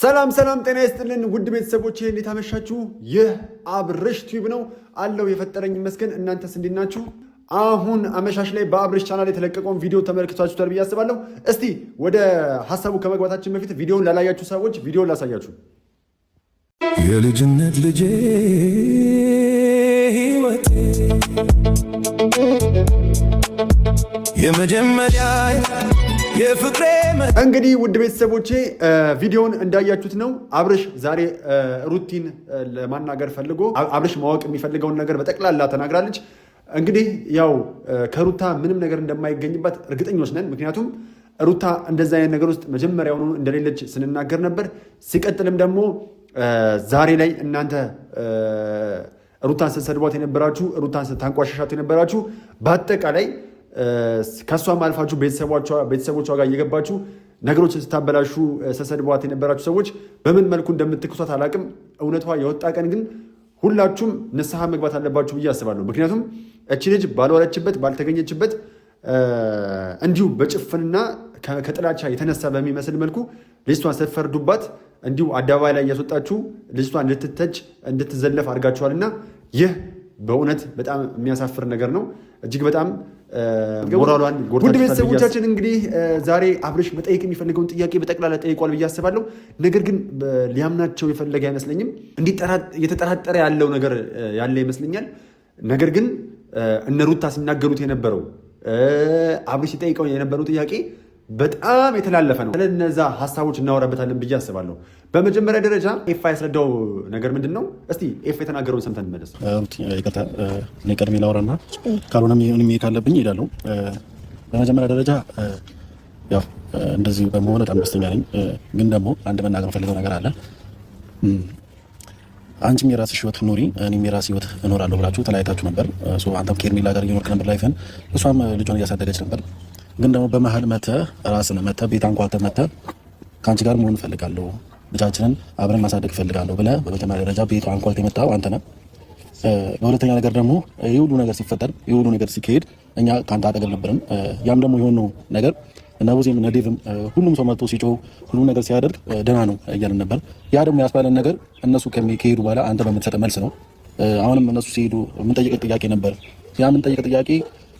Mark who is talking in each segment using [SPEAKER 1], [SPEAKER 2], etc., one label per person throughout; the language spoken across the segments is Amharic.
[SPEAKER 1] ሰላም ጤና ይስጥልን ውድ ቤተሰቦቼ እንዴት አመሻችሁ? ይህ አብርሽ ቲዩብ ነው አለው የፈጠረኝ ይመስገን። እናንተስ እንዴት ናችሁ? አሁን አመሻሽ ላይ በአብርሽ ቻናል የተለቀቀውን ቪዲዮ ተመልክታችሁታል ብዬ አስባለሁ። እስቲ ወደ ሐሳቡ ከመግባታችን በፊት ቪዲዮውን ላላያችሁ ሰዎች ቪዲዮውን ላሳያችሁ።
[SPEAKER 2] የልጅነት ልጄ ህይወቴ የመጀመሪያ
[SPEAKER 1] እንግዲህ ውድ ቤተሰቦቼ ቪዲዮውን እንዳያችሁት ነው። አብርሽ ዛሬ ሩቲን ለማናገር ፈልጎ አብርሽ ማወቅ የሚፈልገውን ነገር በጠቅላላ ተናግራለች። እንግዲህ ያው ከሩታ ምንም ነገር እንደማይገኝባት እርግጠኞች ነን። ምክንያቱም ሩታ እንደዛ አይነት ነገር ውስጥ መጀመሪያውኑ እንደሌለች ስንናገር ነበር። ሲቀጥልም ደግሞ ዛሬ ላይ እናንተ ሩታን ስትሰድቧት የነበራችሁ፣ ሩታን ስታንቋሸሻት የነበራችሁ በአጠቃላይ ከሷም አልፋችሁ ቤተሰቦቿ ጋር እየገባችሁ ነገሮችን ስታበላሹ ስትሰድቧት የነበራችሁ ሰዎች በምን መልኩ እንደምትክሷት አላቅም። እውነቷ የወጣ ቀን ግን ሁላችሁም ንስሐ መግባት አለባችሁ ብዬ አስባለሁ። ምክንያቱም እቺ ልጅ ባልዋለችበት ባልተገኘችበት እንዲሁ በጭፍንና ከጥላቻ የተነሳ በሚመስል መልኩ ልጅቷን ስትፈርዱባት እንዲሁ አደባባይ ላይ እያስወጣችሁ ልጅቷን እንድትተች እንድትዘለፍ አድርጋችኋልና ይህ በእውነት በጣም የሚያሳፍር ነገር ነው። እጅግ በጣም ሞራሏን ጎድታችኋል። ውድ ቤተሰቦቻችን እንግዲህ ዛሬ አብርሽ መጠየቅ የሚፈልገውን ጥያቄ በጠቅላላ ጠይቋል ብዬ አስባለሁ። ነገር ግን ሊያምናቸው የፈለገ አይመስለኝም። እየተጠራጠረ ያለው ነገር ያለ ይመስለኛል። ነገር ግን እነ ሩታ ሲናገሩት የነበረው አብርሽ ሲጠይቀው የነበረው ጥያቄ በጣም የተላለፈ ነው። ስለነዛ ሀሳቦች እናወራበታለን ብዬ አስባለሁ። በመጀመሪያ ደረጃ ኤፋ ያስረዳው ነገር ምንድን ነው? እስቲ ኤፋ የተናገረውን ሰምተን እንመለስ።
[SPEAKER 3] ይቅርታ እኔ ቀድሜ ላውራና ካልሆነም የሚሄድ ካለብኝ እሄዳለሁ። በመጀመሪያ ደረጃ ያው እንደዚህ በመሆን በጣም ደስተኛ ነኝ። ግን ደግሞ አንድ መናገር ፈልገው ነገር አለ። አንቺም የራስሽ ህይወት ኑሪ፣ እኔም የራስ ህይወት እኖራለሁ ብላችሁ ተለያይታችሁ ነበር። አንተም ከኤርሜላ ጋር እየኖርክ ነበር ላይፍን፣ እሷም ልጇን እያሳደገች ነበር። ግን ደግሞ በመሀል መተህ ራስን መተህ ቤት አንኳተህ መተህ ከአንቺ ጋር መሆን እፈልጋለሁ፣ ልጃችንን አብረን ማሳደግ እፈልጋለሁ ብለህ በመጀመሪያ ደረጃ ቤቱ አንኳተህ የመጣው አንተ ነህ። በሁለተኛ ነገር ደግሞ ይህ ሁሉ ነገር ሲፈጠር ይህ ሁሉ ነገር ሲካሄድ እኛ ከአንተ አጠገብ ነበርን። ያም ደግሞ የሆነው ነገር እነ ቡዜም እነ ዴቭም ሁሉም ሰው መጥቶ ሲጮህ ሁሉም ነገር ሲያደርግ ደህና ነው እያልን ነበር። ያ ደግሞ ያስባለን ነገር እነሱ ከሄዱ በኋላ አንተ በምትሰጠ መልስ ነው። አሁንም እነሱ ሲሄዱ የምንጠይቅ ጥያቄ ነበር። ያ የምንጠይቅ ጥያቄ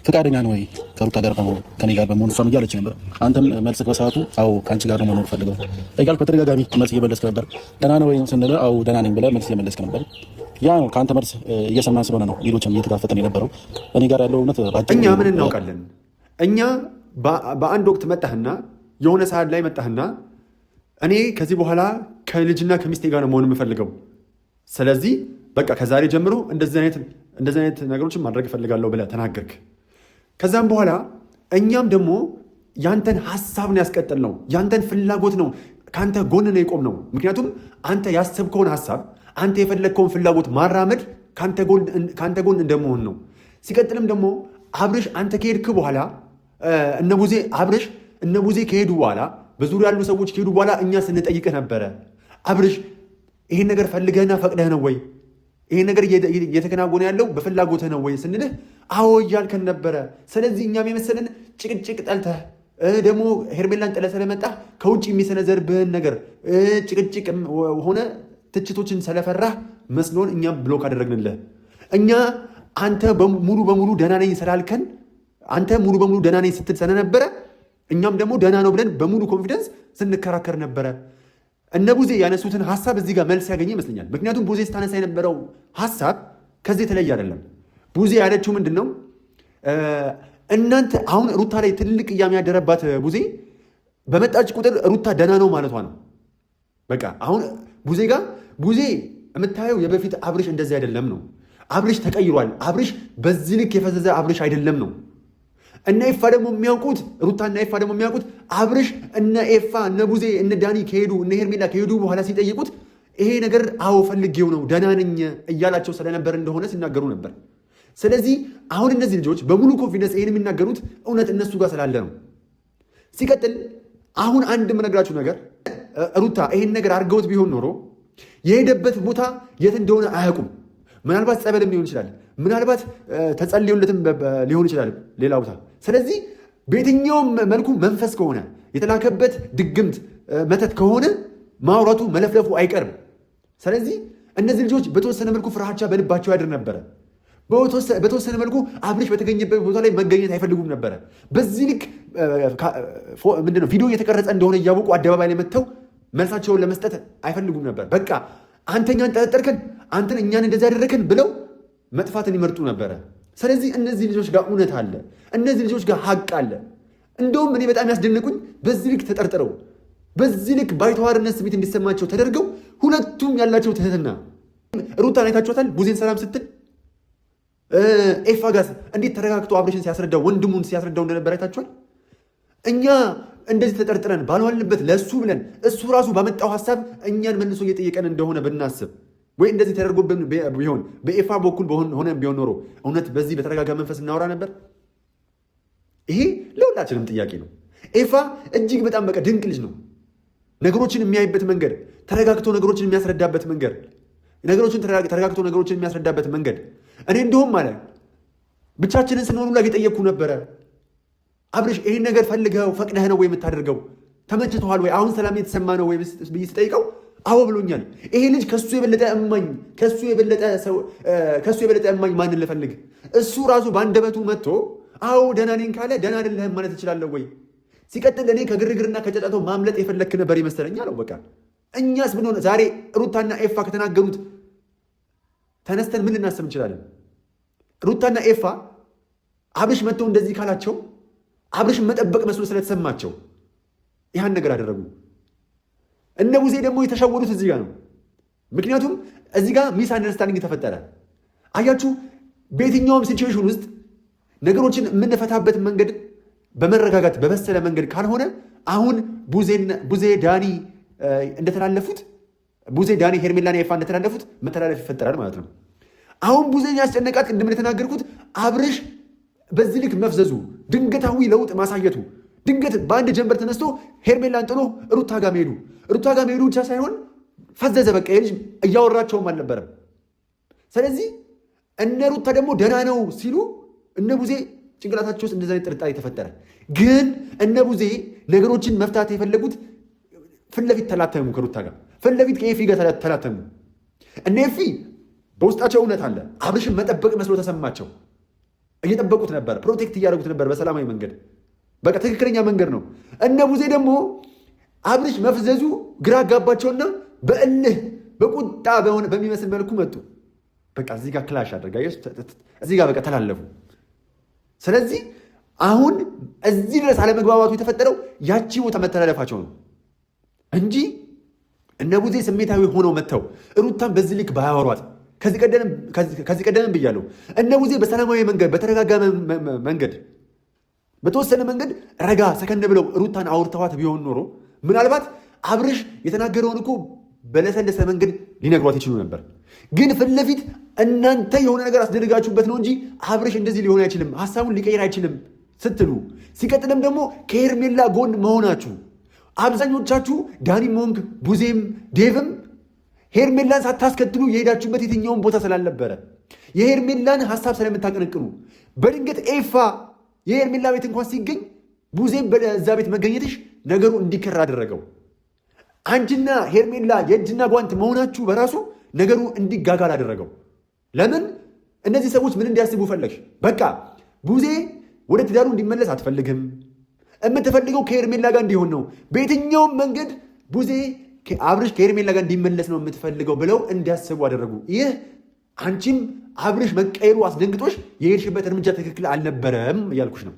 [SPEAKER 3] ፍቃደኛ ነው ወይ ከሩታ ጋር በመሆን ከኔ ጋር በመሆን እሷም እያለች ነበር። አንተም መልስ በሰዓቱ አዎ ከአንቺ ጋር ነው መኖር ፈልገው እያልክ በተደጋጋሚ መልስ እየመለስክ ነበር። ደህና ነው ወይ ስንል አዎ ደህና ነኝ ብለህ መልስ እየመለስክ ነበር። ያ ነው ከአንተ መልስ እየሰማን ስለሆነ ነው ሌሎችም እየተጋፈጠን የነበረው። እኔ ጋር ያለው እውነት
[SPEAKER 1] እኛ ምን እናውቃለን? እኛ በአንድ ወቅት መጣህና የሆነ ሰዓት ላይ መጣህና እኔ ከዚህ በኋላ ከልጅና ከሚስቴ ጋር ነው መሆን የምፈልገው፣ ስለዚህ በቃ ከዛሬ ጀምሮ እንደዚህ አይነት ነገሮችን ማድረግ እፈልጋለሁ ብለህ ተናገርክ። ከዛም በኋላ እኛም ደግሞ ያንተን ሀሳብ ነው ያስቀጥል ነው፣ ያንተን ፍላጎት ነው፣ ከአንተ ጎን ነው የቆም ነው። ምክንያቱም አንተ ያሰብከውን ሀሳብ አንተ የፈለግከውን ፍላጎት ማራመድ ከአንተ ጎን እንደመሆን ነው። ሲቀጥልም ደግሞ አብርሽ አንተ ከሄድክ በኋላ አብርሽ እነ ቡዜ ከሄዱ በኋላ በዙሪያ ያሉ ሰዎች ከሄዱ በኋላ እኛ ስንጠይቅህ ነበረ። አብርሽ ይሄን ነገር ፈልገህና ፈቅደህ ነው ወይ? ይሄን ነገር እየተከናወነ ያለው በፍላጎትህ ነው ወይ ስንልህ አዎ እያልከን ነበረ። ስለዚህ እኛም የመሰለን ጭቅጭቅ ጠልተህ ደግሞ ሄርሜላን ጥለህ ስለመጣህ ከውጭ የሚሰነዘርብህን ነገር ጭቅጭቅ ሆነ ትችቶችን ስለፈራህ መስሎን እኛም ብሎክ አደረግንልህ። እኛ አንተ ሙሉ በሙሉ ደህና ነኝ ስላልከን አንተ ሙሉ በሙሉ ደህና ነኝ ስትል ስለነበረ እኛም ደግሞ ደህና ነው ብለን በሙሉ ኮንፊደንስ ስንከራከር ነበረ። እነ ቡዜ ያነሱትን ሀሳብ እዚህ ጋር መልስ ያገኘ ይመስለኛል። ምክንያቱም ቡዜ ስታነሳ የነበረው ሀሳብ ከዚህ የተለየ አይደለም። ቡዜ ያለችው ምንድን ነው? እናንተ አሁን ሩታ ላይ ትልቅ ቅያሜ ያደረባት ቡዜ በመጣች ቁጥር ሩታ ደህና ነው ማለቷ ነው። በቃ አሁን ቡዜ የምታየው የበፊት አብርሽ እንደዚህ አይደለም ነው። አብርሽ ተቀይሯል። አብርሽ በዚህ ልክ የፈዘዘ አብርሽ አይደለም ነው። እነ ኤፋ ደግሞ የሚያውቁት ሩታ እና ኤፋ ደግሞ የሚያውቁት አብርሽ እነ ኤፋ እነ ቡዜ እነ ዳኒ ከሄዱ እነ ሄርሜላ ከሄዱ በኋላ ሲጠይቁት ይሄ ነገር አዎ ፈልጌው ነው ደህና ነኝ እያላቸው ስለነበር እንደሆነ ሲናገሩ ነበር። ስለዚህ አሁን እነዚህ ልጆች በሙሉ ኮንፊደንስ ይሄን የሚናገሩት እውነት እነሱ ጋር ስላለ ነው። ሲቀጥል አሁን አንድ የምነግራችሁ ነገር ሩታ ይሄን ነገር አድርገውት ቢሆን ኖሮ የሄደበት ቦታ የት እንደሆነ አያውቁም። ምናልባት ጸበልም ሊሆን ይችላል፣ ምናልባት ተጸልዮለትም ሊሆን ይችላል ሌላ ቦታ። ስለዚህ በየትኛውም መልኩ መንፈስ ከሆነ የተላከበት ድግምት መተት ከሆነ ማውራቱ መለፍለፉ አይቀርም። ስለዚህ እነዚህ ልጆች በተወሰነ መልኩ ፍርሃቻ በልባቸው ያድር ነበረ። በተወሰነ መልኩ አብርሽ በተገኘበት ቦታ ላይ መገኘት አይፈልጉም ነበረ። በዚህ ልክ ምንድነው ቪዲዮ እየተቀረጸ እንደሆነ እያወቁ አደባባይ ላይ መጥተው መልሳቸውን ለመስጠት አይፈልጉም ነበር። በቃ አንተ እኛን ጠረጠርከን፣ አንተን እኛን እንደዚህ ያደረከን ብለው መጥፋትን ይመርጡ ነበረ። ስለዚህ እነዚህ ልጆች ጋር እውነት አለ፣ እነዚህ ልጆች ጋር ሀቅ አለ። እንደውም እኔ በጣም ያስደነቁኝ በዚህ ልክ ተጠርጥረው በዚህ ልክ ባይተዋርነት ስሜት እንዲሰማቸው ተደርገው ሁለቱም ያላቸው ትህትና። ሩታን አይታችኋታል? ቡዜን ሰላም ስትል ኤፋ ጋር እንዴት ተረጋግቶ አብርሽን ሲያስረዳው ወንድሙን ሲያስረዳው እንደነበር አይታችኋል? እኛ እንደዚህ ተጠርጥረን ባልዋልንበት ለእሱ ብለን እሱ ራሱ ባመጣው ሀሳብ እኛን መልሶ እየጠየቀን እንደሆነ ብናስብ ወይ እንደዚህ ተደርጎብን ቢሆን በኤፋ በኩል ሆነን ቢሆን ኖሮ እውነት በዚህ በተረጋጋ መንፈስ እናወራ ነበር? ይሄ ለሁላችንም ጥያቄ ነው። ኤፋ እጅግ በጣም በቃ ድንቅ ልጅ ነው። ነገሮችን የሚያይበት መንገድ፣ ተረጋግቶ ነገሮችን የሚያስረዳበት መንገድ፣ ተረጋግቶ ነገሮችን የሚያስረዳበት መንገድ። እኔ እንደውም አለ ብቻችንን ስንሆኑ ላይ የጠየቅኩ ነበረ፣ አብርሽ ይህን ነገር ፈልገው ፈቅደህ ነው ወይ የምታደርገው? ተመችቶሃል ወይ? አሁን ሰላም የተሰማ ነው ወይ ብዬ ስጠይቀው አዎ ብሎኛል። ይሄ ልጅ ከሱ የበለጠ እማኝ ማንን ልፈልግ? እሱ ራሱ በአንደበቱ መጥቶ አዎ ደህና ነኝ ካለ ደህና አይደለህም ማለት እችላለሁ ወይ? ሲቀጥል እኔ ከግርግርና ከጨጫታው ማምለጥ የፈለክ ነበር ይመስለኛ ነው። በቃ እኛስ ብንሆን ዛሬ ሩታና ኤፋ ከተናገሩት ተነስተን ምን ልናስብ እንችላለን? ሩታና ኤፋ አብርሽ መጥተው እንደዚህ ካላቸው አብርሽን መጠበቅ መስሎ ስለተሰማቸው ይህን ነገር አደረጉ። እነ ሙዜ ደግሞ የተሸወዱት እዚህ ጋር ነው። ምክንያቱም እዚህ ጋር ሚስ አንደርስታንዲንግ ተፈጠረ። አያችሁ፣ በየትኛውም ሲቹዌሽን ውስጥ ነገሮችን የምንፈታበት መንገድ በመረጋጋት በበሰለ መንገድ ካልሆነ አሁን ቡዜ ዳኒ እንደተላለፉት ቡዜ ዳኒ ሄርሜላና ኤፋ እንደተላለፉት መተላለፍ ይፈጠራል ማለት ነው። አሁን ቡዜን ያስጨነቃት ቅድም እንደተናገርኩት አብርሽ በዚህ ልክ መፍዘዙ፣ ድንገታዊ ለውጥ ማሳየቱ፣ ድንገት በአንድ ጀንበር ተነስቶ ሄርሜላን ጥሎ ሩታ ጋር መሄዱ ብቻ ሳይሆን ፈዘዘ። በቃ ልጅ እያወራቸውም አልነበረም። ስለዚህ እነ ሩታ ደግሞ ደህና ነው ሲሉ እነ ቡዜ ጭንቅላታቸው ውስጥ እንደዛ ጥርጣሬ ተፈጠረ። ግን እነ ቡዜ ነገሮችን መፍታት የፈለጉት ፊት ለፊት ተላተሙ፣ ከሩታ ጋር ፊት ለፊት ከኤፊ ጋር ተላተሙ። እነ ኤፊ በውስጣቸው እውነት አለ። አብርሽን መጠበቅ መስሎ ተሰማቸው። እየጠበቁት ነበር፣ ፕሮቴክት እያደረጉት ነበር በሰላማዊ መንገድ። በቃ ትክክለኛ መንገድ ነው። እነ ቡዜ ደግሞ አብርሽ መፍዘዙ ግራ አጋባቸውና በእልህ በቁጣ በሚመስል መልኩ መጡ። በቃ እዚህ ጋር ክላሽ አድርጋ እዚህ ጋር በቃ ተላለፉ። ስለዚህ አሁን እዚህ ድረስ አለመግባባቱ የተፈጠረው ያቺ ቦታ መተላለፋቸው ነው እንጂ እነ ቡዜ ስሜታዊ ሆነው መጥተው ሩታን በዚህ ልክ ባያወሯት፣ ከዚህ ቀደም ብያለሁ፣ እነ ቡዜ በሰላማዊ መንገድ በተረጋጋ መንገድ በተወሰነ መንገድ ረጋ ሰከን ብለው ሩታን አውርተዋት ቢሆን ኖሮ ምናልባት አብርሽ የተናገረውን እኮ በለሰለሰ መንገድ ሊነግሯት ይችሉ ነበር። ግን ፊት ለፊት እናንተ የሆነ ነገር አስደርጋችሁበት ነው እንጂ አብርሽ እንደዚህ ሊሆን አይችልም፣ ሀሳቡን ሊቀይር አይችልም ስትሉ፣ ሲቀጥልም ደግሞ ከሄርሜላ ጎን መሆናችሁ አብዛኞቻችሁ ዳኒም ሆንክ ቡዜም ዴቭም ሄርሜላን ሳታስከትሉ የሄዳችሁበት የትኛውን ቦታ ስላልነበረ የሄርሜላን ሀሳብ ስለምታቀነቅኑ በድንገት ኤፋ የሄርሜላ ቤት እንኳን ሲገኝ ቡዜም በዛ ቤት መገኘትሽ ነገሩ እንዲከራ አደረገው። አንቺና ሄርሜላ የእጅና ጓንት መሆናችሁ በራሱ ነገሩ እንዲጋጋል አደረገው። ለምን? እነዚህ ሰዎች ምን እንዲያስቡ ፈለግሽ? በቃ ቡዜ ወደ ትዳሩ እንዲመለስ አትፈልግም። የምትፈልገው ከሄርሜላ ጋር እንዲሆን ነው። በየትኛውም መንገድ ቡዜ አብርሽ ከሄርሜላ ጋር እንዲመለስ ነው የምትፈልገው ብለው እንዲያስቡ አደረጉ። ይህ አንቺም አብርሽ መቀየሩ አስደንግጦሽ የሄድሽበት እርምጃ ትክክል አልነበረም እያልኩሽ ነው።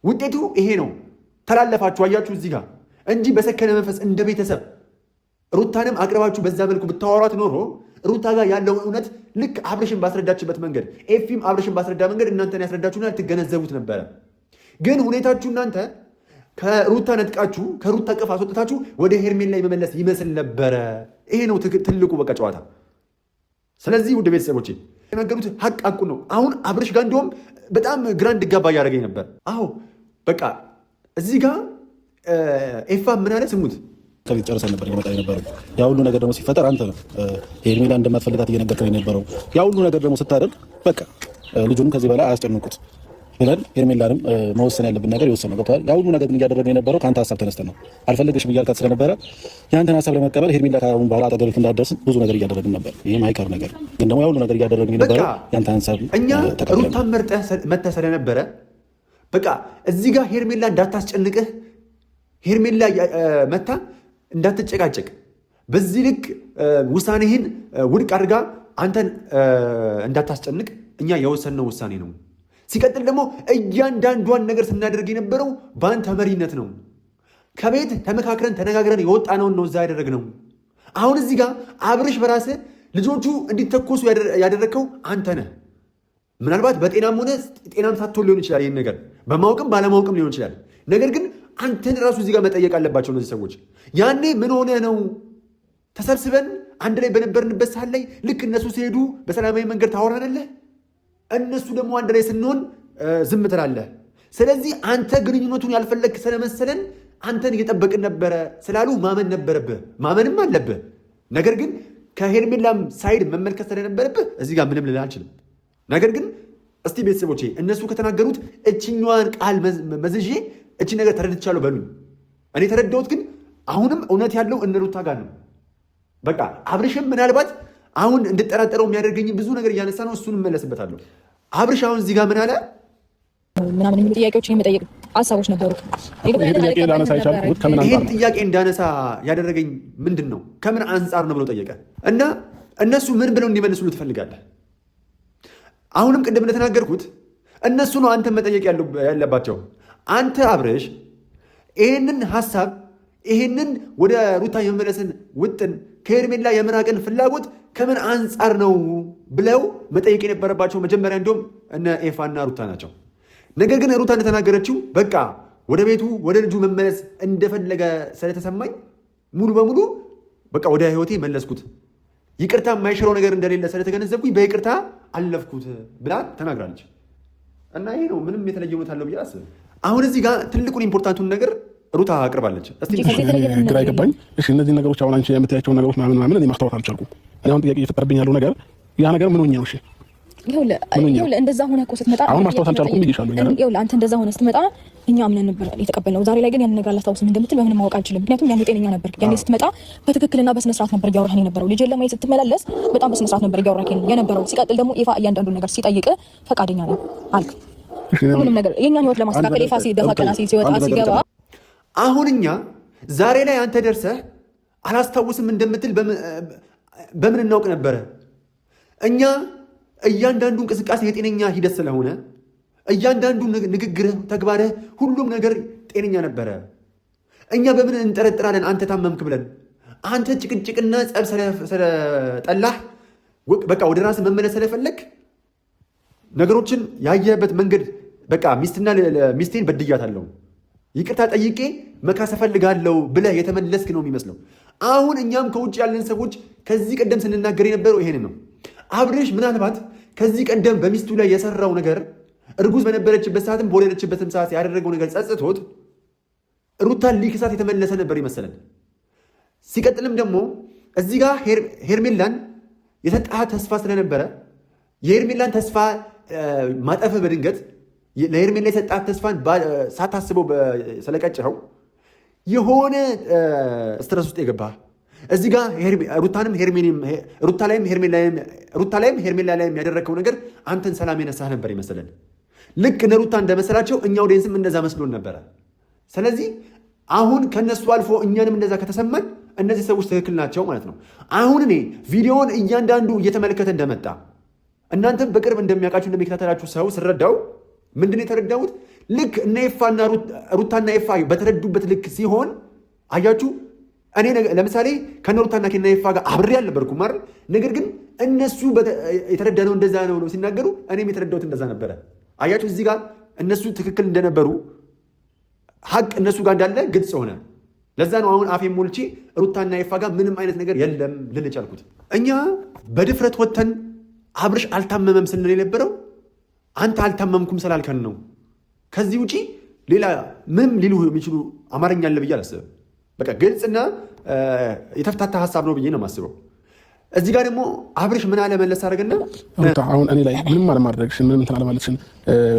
[SPEAKER 1] ውጤቱ ይሄ ነው። ተላለፋችሁ፣ አያችሁ እዚህ ጋር እንጂ በሰከነ መንፈስ እንደ ቤተሰብ ሩታንም አቅርባችሁ በዛ መልኩ ብታወሯት ኖሮ ሩታ ጋር ያለውን እውነት ልክ አብርሽን ባስረዳችበት መንገድ ኤፊም አብርሽን ባስረዳ መንገድ እናንተን ያስረዳችሁና ትገነዘቡት ነበረ። ግን ሁኔታችሁ እናንተ ከሩታ ነጥቃችሁ ከሩታ ቅፍ አስወጥታችሁ ወደ ሄርሜላ መመለስ ይመስል ነበረ። ይሄ ነው ትልቁ በቃ ጨዋታ። ስለዚህ ውድ ቤተሰቦቼ የነገሩት ሀቅ ነው። አሁን አብርሽ ጋር እንዲሁም በጣም ግራ እንድጋባ እያደረገኝ ነበር። አዎ በቃ እዚህ ጋር ኤፋ ምን አለ ስሙት።
[SPEAKER 3] ከቤት ጨርሰን ነበር እየመጣ የነበረው። ያ ሁሉ ነገር ደግሞ ሲፈጠር አንተ ነው ሄርሜላ እንደማትፈልጋት እየነገርከኝ የነበረው። ያ ሁሉ ነገር ደግሞ ስታደርግ በቃ ልጁንም ከዚህ በላይ አያስጨንቁት። ብለን ሄርሜላንም መወሰን ያለብን ነገር የወሰነው ገብቶሃል። ያ ሁሉ ነገር ግን እያደረግን የነበረው ከአንተ ሀሳብ ተነስተን ነው። አልፈለገሽም እያልካት ስለነበረ ያንተን ሀሳብ ለመቀበል ሄርሜላ ከአሁን በኋላ አጠገብህ እንዳትደርስ ብዙ ነገር እያደረግን ነበር። ይህም አይቀር ነገር ግን ደግሞ ያ ሁሉ ነገር እያደረግን የነበረው ያንተ ሀሳብ
[SPEAKER 1] እኛ ሩታን መርጠህ ስለነበረ በቃ እዚህ ጋር ሄርሜላ እንዳታስጨንቅህ፣ ሄርሜላ መታ እንዳትጨቃጨቅ፣ በዚህ ልክ ውሳኔህን ውድቅ አድርጋ አንተን እንዳታስጨንቅ እኛ የወሰንነው ውሳኔ ነው። ሲቀጥል ደግሞ እያንዳንዷን ነገር ስናደርግ የነበረው በአንተ መሪነት ነው። ከቤት ተመካክረን ተነጋግረን የወጣነውን ነው እዛ ያደረግነው። አሁን እዚህ ጋር አብርሽ በራስህ ልጆቹ እንዲተኮሱ ያደረግከው አንተ ነህ። ምናልባት በጤናም ሆነ ጤናም ሳትሆን ሊሆን ይችላል። ይህን ነገር በማወቅም ባለማወቅም ሊሆን ይችላል። ነገር ግን አንተን ራሱ እዚህ ጋር መጠየቅ አለባቸው እነዚህ ሰዎች። ያኔ ምን ሆነ ነው ተሰብስበን አንድ ላይ በነበርንበት ሰዓት ላይ ልክ እነሱ ሲሄዱ በሰላማዊ መንገድ ታወራናለህ፣ እነሱ ደግሞ አንድ ላይ ስንሆን ዝም ትላለህ። ስለዚህ አንተ ግንኙነቱን ያልፈለግ ስለመሰለን አንተን እየጠበቅን ነበረ ስላሉ ማመን ነበረብህ፣ ማመንም አለብህ። ነገር ግን ከሄርሜላም ሳይድ መመልከት ስለነበረብህ እዚህ ጋር ምንም ልልህ አልችልም። ነገር ግን እስቲ ቤተሰቦቼ እነሱ ከተናገሩት እችኛዋን ቃል መዝዤ እቺ ነገር ተረድቻለሁ በሉኝ። እኔ ተረዳሁት፣ ግን አሁንም እውነት ያለው እነ ሩታ ጋር ነው። በቃ አብርሽም ምናልባት አሁን እንድጠራጠረው የሚያደርገኝ ብዙ ነገር እያነሳ ነው። እሱን እመለስበታለሁ። አብርሽ አሁን እዚህ ጋር ምን አለ
[SPEAKER 2] ምናምን የሚሉ ጥያቄዎችን የመጠየቅ ሀሳቦች ነበሩ።
[SPEAKER 1] ይህን ጥያቄ እንዳነሳ ያደረገኝ ምንድን ነው? ከምን አንጻር ነው ብሎ ጠየቀ እና እነሱ ምን ብለው እንዲመልሱሉ ትፈልጋለህ? አሁንም ቅድም እንደተናገርኩት እነሱ ነው አንተን መጠየቅ ያለባቸው። አንተ አብርሽ ይህንን ሀሳብ ይህንን ወደ ሩታ የመመለስን ውጥን ከሄርሜላ የመራቅን ፍላጎት ከምን አንጻር ነው ብለው መጠየቅ የነበረባቸው መጀመሪያ እንዲሁም እነ ኤፋና ሩታ ናቸው። ነገር ግን ሩታ እንደተናገረችው በቃ ወደ ቤቱ ወደ ልጁ መመለስ እንደፈለገ ስለተሰማኝ ሙሉ በሙሉ በቃ ወደ ህይወቴ መለስኩት፣ ይቅርታ የማይሽረው ነገር እንደሌለ ስለተገነዘብኩኝ በይቅርታ አለፍኩት ብላ ተናግራለች። እና ይሄ ነው፣ ምንም የተለየ እውነት አለው ብዬ አስብ። አሁን እዚህ ጋር ትልቁን ኢምፖርታንቱን ነገር ሩታ አቅርባለች።
[SPEAKER 4] ግራ አይገባኝ። እሺ እነዚህ ነገሮች አሁን አንቺ የምታያቸውን ነገሮች ምናምን እኔ ማስታወስ አልቻልኩም። እኔ አሁን ጥያቄ እየፈጠረብኝ ያለው ነገር ያ ነገር ምን ሆኜ ነው? እሺ
[SPEAKER 2] ይኸውልህ እንደዛ ሆነ እኮ ስትመጣ
[SPEAKER 4] አሁን ማስታወስ አልቻልኩም ብዬሻለሁ።
[SPEAKER 2] ይኸውልህ አንተ እንደዛ ሆነ ስትመጣ እኛ አምነን ነበር የተቀበልነው። ዛሬ ላይ ግን ያንን ነገር አላስታውስም እንደምትል በምንም ማወቅ አልችልም። ምክንያቱም ያኔ ጤነኛ ነበር። ያኔ ስትመጣ በትክክልና በስነ ስርዓት ነበር እያወራኸኝ የነበረው። ልጅን ለማየት ስትመላለስ በጣም በስነ ስርዓት ነበር እያወራኸኝ የነበረው። ሲቀጥል ደግሞ ይፋ እያንዳንዱን ነገር ሲጠይቅ ፈቃደኛ ነኝ አልክ። ሁሉም ነገር የእኛን ህይወት ለማስተካከል ይፋ ሲደፋ ቀና ሲወጣ ሲገባ
[SPEAKER 1] አሁን እኛ ዛሬ ላይ አንተ ደርሰህ አላስታውስም እንደምትል በምን እናውቅ ነበረ? እኛ እያንዳንዱ እንቅስቃሴ የጤነኛ ሂደት ስለሆነ እያንዳንዱ ንግግርህ፣ ተግባርህ፣ ሁሉም ነገር ጤነኛ ነበረ። እኛ በምን እንጠረጥራለን አንተ ታመምክ ብለን? አንተ ጭቅጭቅና ጸብ ስለጠላህ በቃ ወደ ራስህ መመለስ ስለፈለግ ነገሮችን ያየህበት መንገድ በቃ ሚስቴን በድያታለሁ ይቅርታ ጠይቄ መካስ እፈልጋለሁ ብለህ የተመለስክ ነው የሚመስለው። አሁን እኛም ከውጭ ያለን ሰዎች ከዚህ ቀደም ስንናገር የነበረው ይሄንን ነው። አብርሽ ምናልባት ከዚህ ቀደም በሚስቱ ላይ የሰራው ነገር እርጉዝ በነበረችበት ሰዓትም በወለደችበትም ሰዓት ያደረገው ነገር ጸጽቶት ሩታን ሊክሳት የተመለሰ ነበር ይመስለን። ሲቀጥልም ደግሞ እዚህ ጋር ሄርሜላን የሰጣህ ተስፋ ስለነበረ የሄርሜላን ተስፋ ማጠፍህ በድንገት ለሄርሜላ የሰጣት ተስፋን ሳታስበው ስለቀጭኸው የሆነ ስትረስ ውስጥ የገባህ እዚህ ጋር ሩታ ላይም ሄርሜላ ላይም ያደረግከው ነገር አንተን ሰላም የነሳህ ነበር ይመስለን። ልክ እነ ሩታ እንደመሰላቸው እኛ ኦዲየንስም እንደዛ መስሎን ነበረ። ስለዚህ አሁን ከነሱ አልፎ እኛንም እንደዛ ከተሰማን እነዚህ ሰዎች ትክክል ናቸው ማለት ነው። አሁን እኔ ቪዲዮውን እያንዳንዱ እየተመለከተ እንደመጣ እናንተም በቅርብ እንደሚያውቃችሁ እንደሚከታተላችሁ ሰው ስረዳው ምንድን የተረዳሁት ልክ እነ ኤፋና ሩታና ኤፋ በተረዱበት ልክ ሲሆን አያችሁ። እኔ ለምሳሌ ከነ ሩታና ከነ ኤፋ ጋር አብሬ አልነበርኩም አይደል? ነገር ግን እነሱ የተረዳነው እንደዛ ነው ሲናገሩ እኔም የተረዳሁት እንደዛ ነበረ። አያችሁ እዚህ ጋር እነሱ ትክክል እንደነበሩ ሀቅ እነሱ ጋር እንዳለ ግልጽ ሆነ። ለዛ ነው አሁን አፌን ሞልቼ ሩታና ኤፋ ጋር ምንም አይነት ነገር የለም ልል ቻልኩት። እኛ በድፍረት ወጥተን አብርሽ አልታመመም ስንል የነበረው አንተ አልታመምኩም ስላልከን ነው። ከዚህ ውጪ ሌላ ምንም ሊሉ የሚችሉ አማርኛ አለ ብዬ አላስብም። በቃ ግልጽና የተፍታታ ሀሳብ ነው ብዬ ነው የማስበው። እዚህ ጋር ደግሞ አብርሽ ምን አለ መለስ አድርገና
[SPEAKER 4] አሁን እኔ ላይ ምንም አለማድረግሽን ምንም እንትን አለማለትሽን